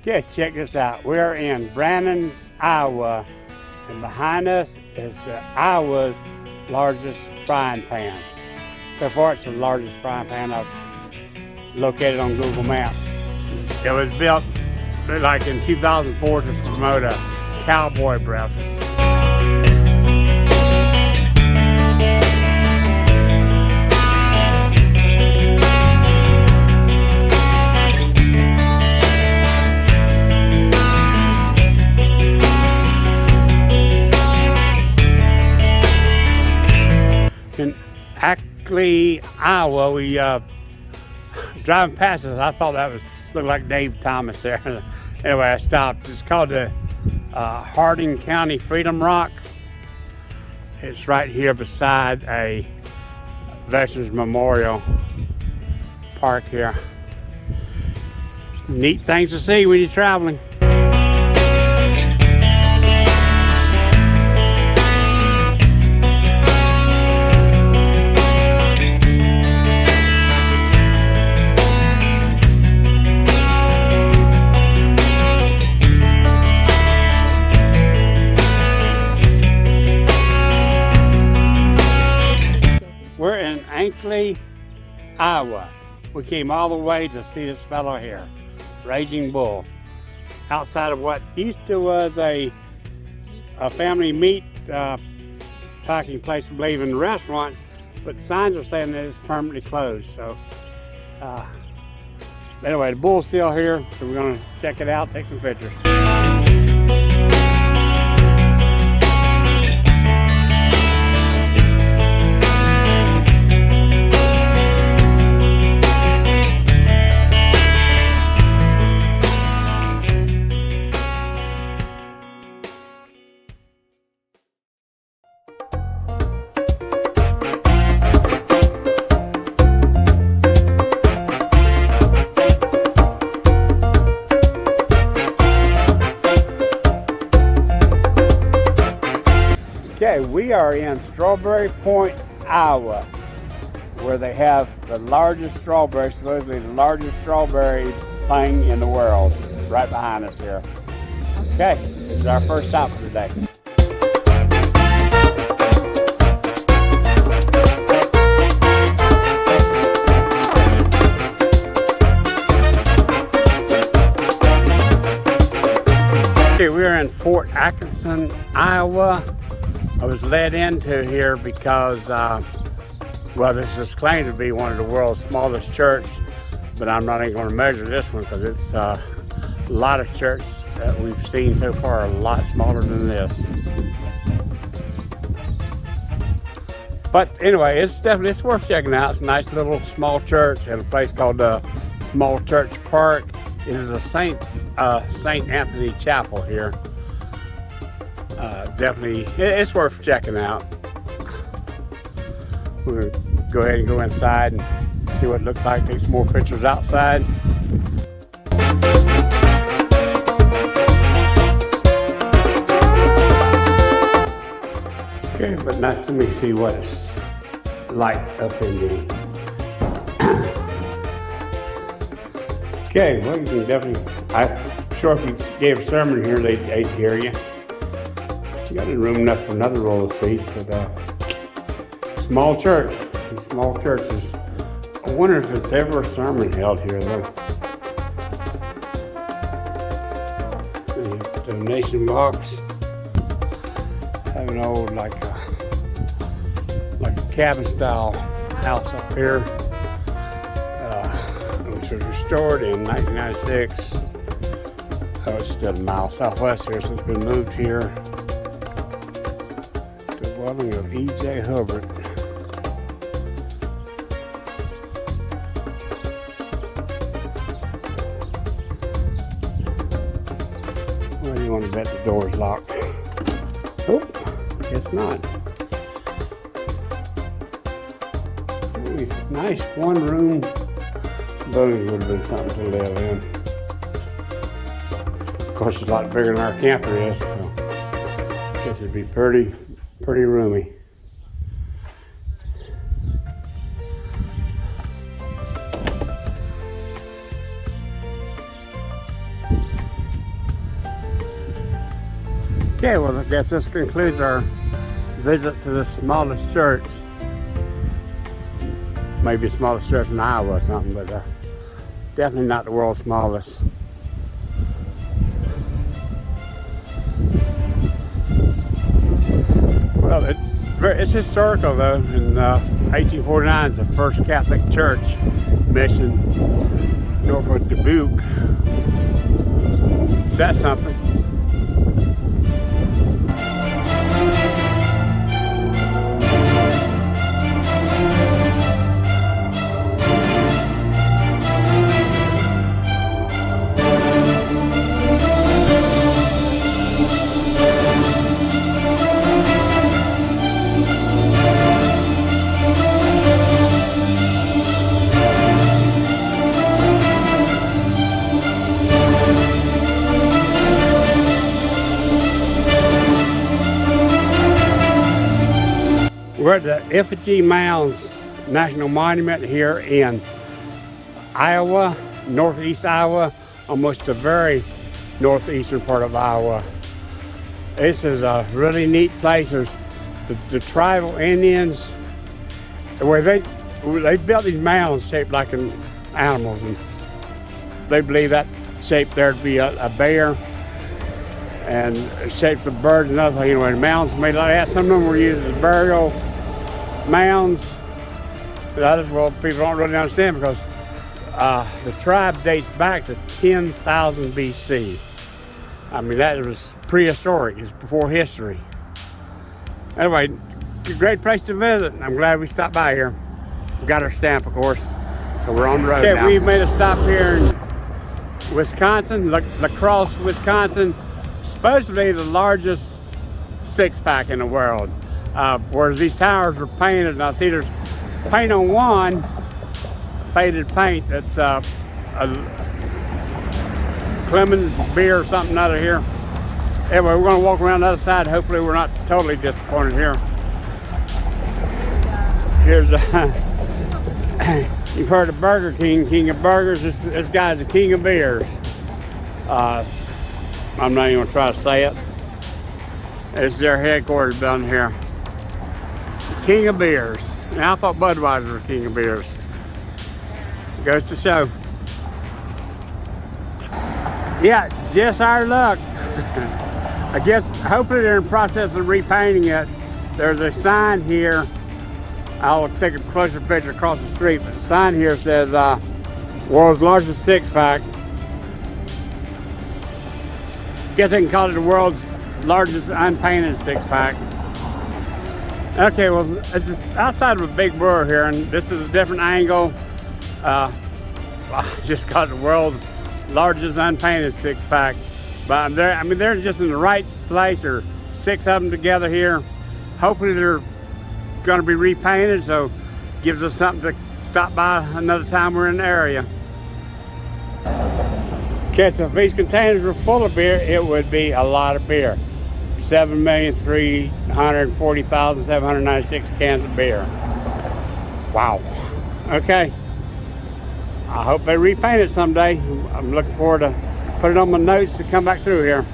Okay, check this out. We're in Brandon, Iowa, and behind us is Iowa's largest frying pan. So far, it's the largest frying pan I've located on Google Maps. It was built like in 2004 to promote a cowboy breakfast. In Ackley, Iowa, we driving past us. I thought that looked like Dave Thomas there. Anyway, I stopped. It's called the Harding County Freedom Rock. It's right here beside a Veterans Memorial Park here. Neat things to see when you're traveling. We're in Ackley, Iowa. We came all the way to see this fellow here, Raging Bull, outside of what used to was a family meat packing place, I believe, in the restaurant, but signs are saying that it's permanently closed. So anyway, the bull's still here, so we're gonna check it out, take some pictures. Okay, we are in Strawberry Point, Iowa, where they have the largest strawberry, supposedly the largest strawberry thing in the world, right behind us here. Okay, this is our first stop for today. Okay, we're in Fort Atkinson, Iowa. I was led into here because, well, this is claimed to be one of the world's smallest churches, but I'm not even going to measure this one because it's a lot of churches that we've seen so far are a lot smaller than this. But anyway, it's worth checking out. It's a nice little small church at a place called Small Church Park. It is a St. Anthony Chapel here. Definitely, it's worth checking out. We're gonna go ahead and go inside and see what it looks like, take some more pictures outside. Okay, but now let me see what it's like up in the... Okay, well, you can definitely, I'm sure if you gave a sermon here, they'd hear you. You got room enough for another row of seats, but small church, these small churches. I wonder if it's ever a sermon held here though. The donation box. Have an old like a cabin style house up here, which was restored in 1996. Oh, it's still a mile southwest here, so it's been moved here. Of E.J. Hubbard. Well, do you want to bet the door's locked? Oh, it's not. Nice one-room building would have been something to live in. Of course, it's a lot bigger than our camper is, so I guess it'd be pretty roomy. Okay, well, I guess this concludes our visit to the smallest church. Maybe the smallest church in Iowa or something, but definitely not the world's smallest. Well, it's historical though. In 1849 is the first Catholic church mission north of Dubuque. That's something. We're at the Effigy Mounts National Monument here in Iowa, northeast Iowa, almost the very northeastern part of Iowa. This is a really neat place. There's the tribal Indians, where they built these mounds shaped like animals, and they believe that shape there to be a bear, and shapes of birds and other things. Anyway, the mounds made like that. Some of them were used as burial mounds. That is what people don't really understand, because the tribe dates back to 10,000 BC. I mean, that was prehistoric. It's before history. Anyway, great place to visit. I'm glad we stopped by here. We got our stamp, of course, so we're on the road now. We've made a stop here in Wisconsin, La Crosse, Wisconsin. Supposedly the largest six-pack in the world. Whereas these towers are painted, and I see there's paint on one, faded paint. That's a Clemens beer or something out of here. Anyway, we're going to walk around the other side. Hopefully we're not totally disappointed here. Here's you've heard of Burger King, king of burgers. This guy's the king of beers. I'm not even going to try to say it. It's their headquarters down here. King of beers. Now, I thought Budweiser was king of beers. Goes to show. Yeah, just our luck. I guess hopefully they're in the process of repainting it. There's a sign here. I'll take a closer picture across the street, but the sign here says world's largest six-pack. Guess they can call it the world's largest unpainted six-pack. Okay, well, it's outside of a big brewer here, and this is a different angle. I just got the world's largest unpainted six-pack. But they're just in the right place. There are 6 of them together here. Hopefully they're going to be repainted, so gives us something to stop by another time we're in the area. Okay, so if these containers were full of beer, it would be a lot of beer. 7,340,796 cans of beer. Wow. Okay. I hope they repaint it someday. I'm looking forward to put it on my notes to come back through here.